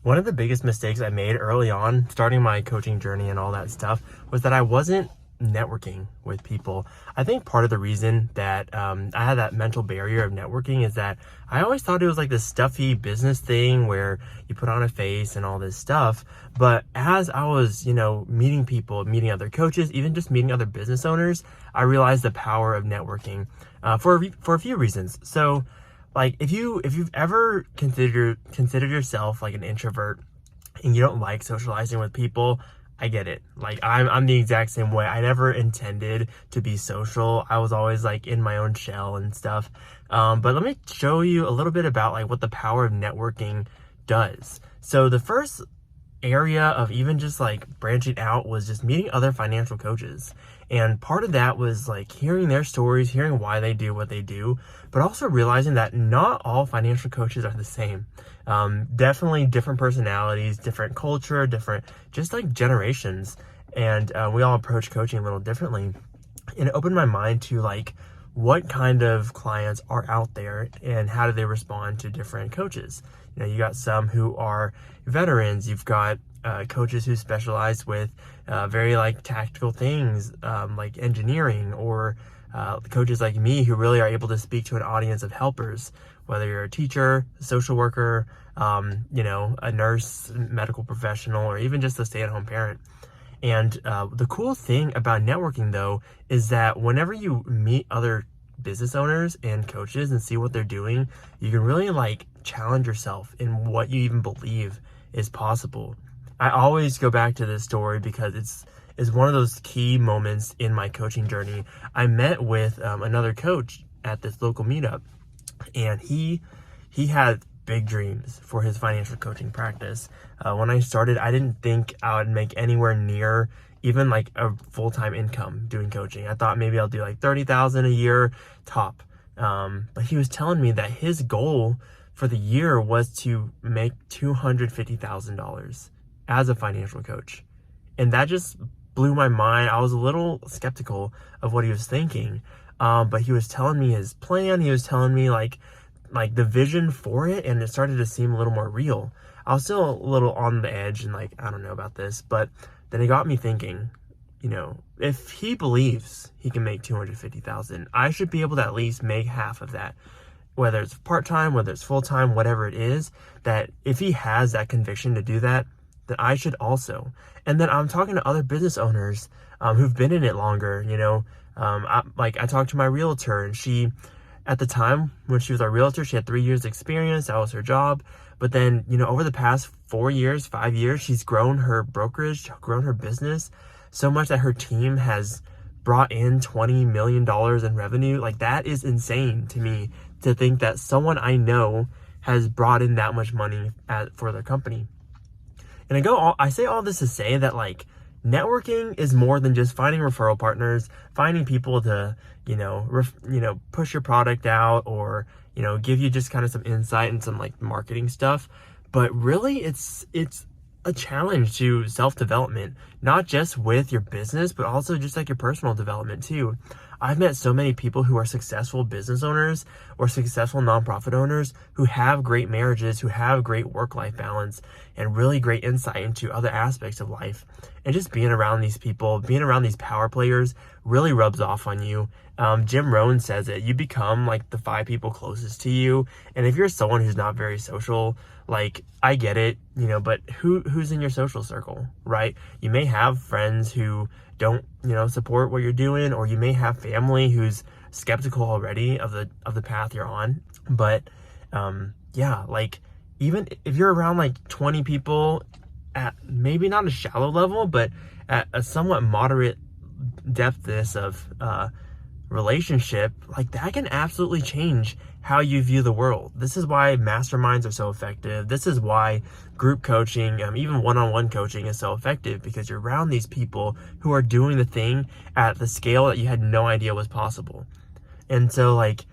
One of the biggest mistakes I made early on, starting my coaching journey and all that stuff, was that I wasn't networking with people. I think part of the reason that I had that mental barrier of networking is that I always thought it was like this stuffy business thing where you put on a face and all this stuff. But as I was, meeting people, meeting other coaches, even just meeting other business owners, I realized the power of networking for a few reasons. So, like if you've ever considered yourself like an introvert and you don't like socializing with people, I get it. Like I'm the exact same way. I never intended to be social. I was always like in my own shell and stuff. But let me show you a little bit about like what the power of networking does. So the first area of even just like branching out was just meeting other financial coaches. And part of that was like hearing their stories, hearing why they do what they do, but also realizing that not all financial coaches are the same. Definitely different personalities, different culture, different, just like generations. And we all approach coaching a little differently. And it opened my mind to like, what kind of clients are out there and how do they respond to different coaches? You got some who are veterans. You've got coaches who specialize with very like tactical things, like engineering, or coaches like me who really are able to speak to an audience of helpers, whether you're a teacher, a social worker, a nurse, medical professional, or even just a stay-at-home parent. And the cool thing about networking, though, is that whenever you meet other business owners and coaches and see what they're doing, you can really like challenge yourself in what you even believe is possible. I always go back to this story because it's one of those key moments in my coaching journey. I met with another coach at this local meetup, and he had big dreams for his financial coaching practice. When I started, I didn't think I would make anywhere near even like a full-time income doing coaching. I thought maybe I'll do like $30,000 a year top. But he was telling me that his goal for the year was to make $250,000 as a financial coach. And that just blew my mind. I was a little skeptical of what he was thinking. But he was telling me his plan. He was telling me like the vision for it, and it started to seem a little more real. I was still a little on the edge and like, I don't know about this, but then it got me thinking, if he believes he can make $250,000, I should be able to at least make half of that, whether it's part-time, whether it's full-time, whatever it is. That if he has that conviction to do that, then I should also. And then I'm talking to other business owners who've been in it longer. I talked to my realtor, and she, at the time when she was our realtor, she had 3 years experience. That was her job. But then, over the past 5 years, she's grown her brokerage, grown her business so much that her team has brought in $20 million in revenue. Like, that is insane to me, to think that someone I know has brought in that much money for their company. And I say all this to say that like networking is more than just finding referral partners, finding people to, push your product out, or, give you just kind of some insight and some like marketing stuff. But really it's a challenge to self-development, not just with your business, but also just like your personal development too. I've met so many people who are successful business owners or successful nonprofit owners who have great marriages, who have great work-life balance, and really great insight into other aspects of life. And just being around these people, being around these power players really rubs off on you. Jim Rohn says it, you become like the 5 people closest to you. And if you're someone who's not very social, like, I get it, but who's in your social circle, right? You may have friends who don't, support what you're doing, or you may have family who's skeptical already of the path you're on. But, like, even if you're around like 20 people at maybe not a shallow level, but at a somewhat moderate depthness of, relationship, like that can absolutely change how you view the world. This is why masterminds are so effective. This is why group coaching, even one-on-one coaching, is so effective, because you're around these people who are doing the thing at the scale that you had no idea was possible. And so like,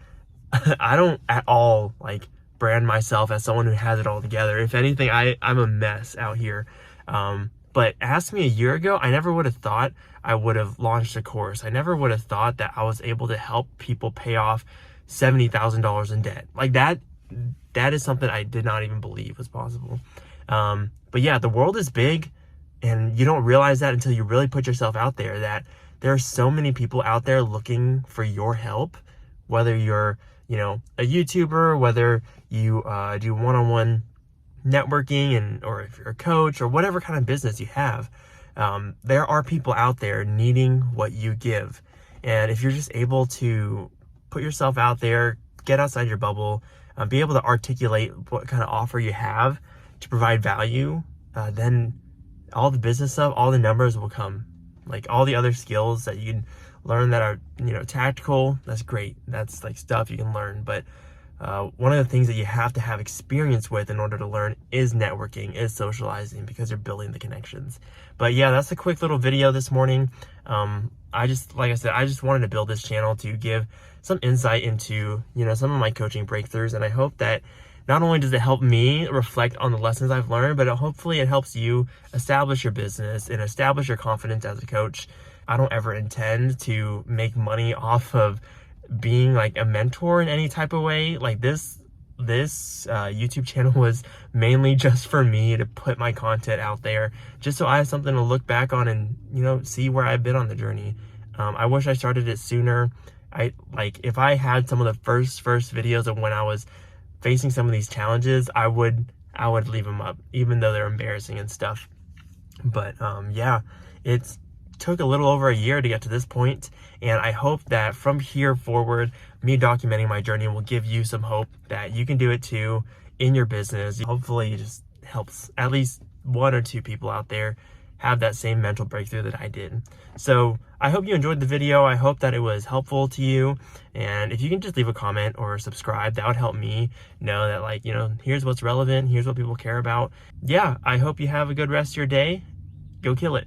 I don't at all like brand myself as someone who has it all together. If anything, I'm a mess out here. But ask me a year ago, I never would have thought I would have launched a course. I never would have thought that I was able to help people pay off $70,000 in debt. Like that is something I did not even believe was possible. But yeah, the world is big, and you don't realize that until you really put yourself out there, that there are so many people out there looking for your help, whether you're, a YouTuber, whether you do one-on-one networking, or if you're a coach or whatever kind of business you have. There are people out there needing what you give. And if you're just able to put yourself out there, get outside your bubble, be able to articulate what kind of offer you have to provide value, then all the business stuff, all the numbers will come. Like all the other skills that you can learn that are, tactical, that's great. That's like stuff you can learn. But one of the things that you have to have experience with in order to learn is networking, is socializing, because you're building the connections. But yeah, that's a quick little video this morning. Like I said, I just wanted to build this channel to give some insight into, some of my coaching breakthroughs. And I hope that not only does it help me reflect on the lessons I've learned, but hopefully it helps you establish your business and establish your confidence as a coach. I don't ever intend to make money off of being like a mentor in any type of way. Like this YouTube channel was mainly just for me to put my content out there, just so I have something to look back on and, see where I've been on the journey. I wish I started it sooner. If I had some of the first videos of when I was facing some of these challenges, I would leave them up, even though they're embarrassing and stuff. But yeah, it took a little over a year to get to this point, and I hope that from here forward, me documenting my journey will give you some hope that you can do it too in your business. Hopefully it just helps at least one or two people out there have that same mental breakthrough that I did. So I hope you enjoyed the video. I hope that it was helpful to you. And if you can just leave a comment or subscribe, that would help me know that here's what's relevant. Here's what people care about. Yeah, I hope you have a good rest of your day. Go kill it.